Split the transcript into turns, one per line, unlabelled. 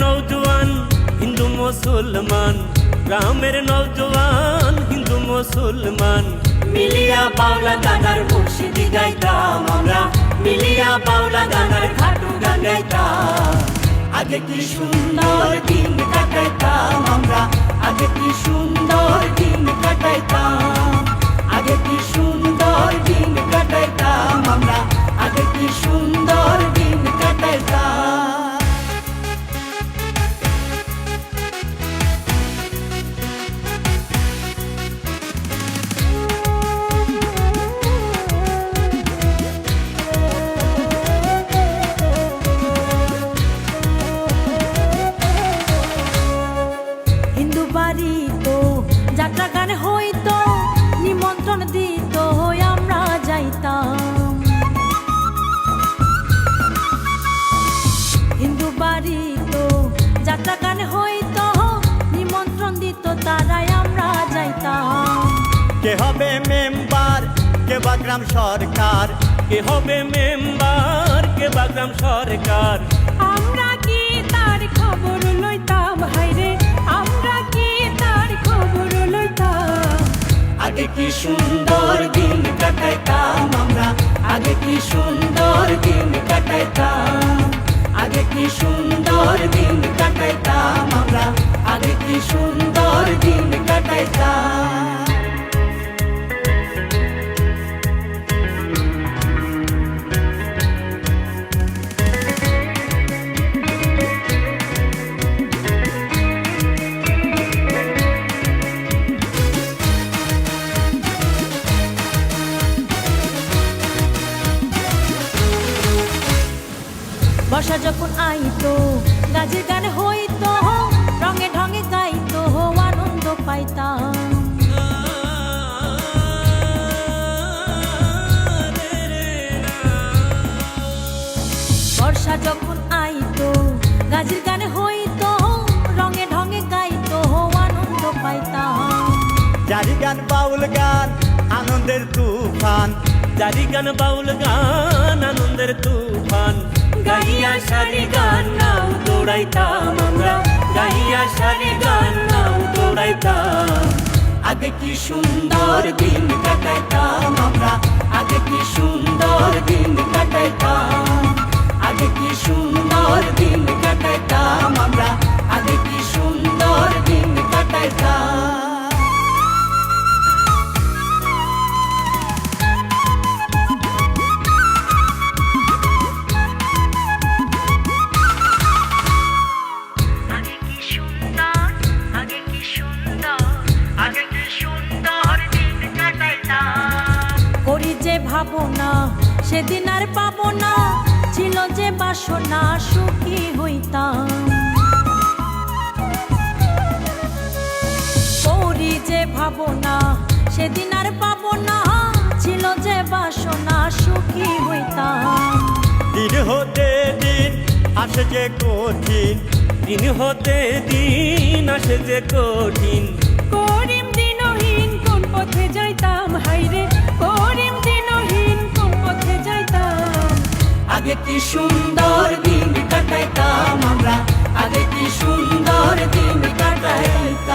নওজোয়ান হিন্দু মুসলমান, গ্রামের নওজোয়ান হিন্দু মুসলমান
মিলিয়া বাউলা গানার মুর্শিদি গাইতাম আমরা, মিলিয়া বাউলা গানার ঘাটু গান গাইতাম। আগে কি সুন্দর দিন কাটাইতাম আমরা, আগে কি সুন্দর দিন কাটাইতাম, আগে কি সুন্দর দিন কাটাইতাম আমরা, আগে কি সুন্দর দিন কাটাইতাম।
হিন্দু বাড়ি তো যাত্রা গান হইতো, নিমন্ত্রণ দিত আমরা যাইতাম। হিন্দু বাড়ি তো যাত্রা গান হইতো, নিমন্ত্রণ দিত তারাই আমরা যাইতাম।
কে হবে মেম্বার, কে বা গ্রাম সরকার,
কে হবে মেম্বার, কে বা গ্রাম সরকার,
আমরা কি তার খবর লইতাম হাইরে, আমরা কি তার খবর লইতাম।
আগে কি সুন্দর দিন কাটাইতাম আমরা, আগে কি সুন্দর দিন কাটাইতাম, আগে কি সুন্দর দিন কাটাইতাম আমরা, আগে কি সুন্দর দিন কাটাইতাম।
বর্ষা যখন আইতো গাছের গান হইতো, রঙে ঢঙে গাইতো আনন্দ পাইতাম। বর্ষা যখন আইতো গাছের গান হইতো, রঙে ঢঙে গাইতো আনন্দ পাইতাম।
জারি গান বাউল গান আনন্দের তুফান,
জারি গান বাউল গান আনন্দের তুফান
গাইয়া সারি গান নাও দৌড়াইতাম আমরা, গাইয়া সারি গান নাও দৌড়াইতাম। আগে কি সুন্দর দিন কাটাইতাম আমরা, আগে কি সুন্দর দিন কাটাইতাম, আগে কি সুন্দর দিন কাটাইতাম আমরা, আগে কি সুন্দর দিন কাটাইতাম।
করি যে ভাবনা সেদিন আর পাবো না, ছিল যে বাসনা সুখী হইতাম। করি যে ভাবনা সেদিন আর পাবো না, ছিল যে বাসনা সুখী হইতাম।
দিন হতে দিন আসে যে কঠিন,
দিন হতে দিন আসে যে কঠিন,
করিম দিনহীন কোন পথে যাইতাম হাইরে, করিম দিনহীন কোন পথে যাইতাম।
আগে কি সুন্দর দিন কাটাইতাম আমরা, আগে কি সুন্দর দিন কাটাইতাম।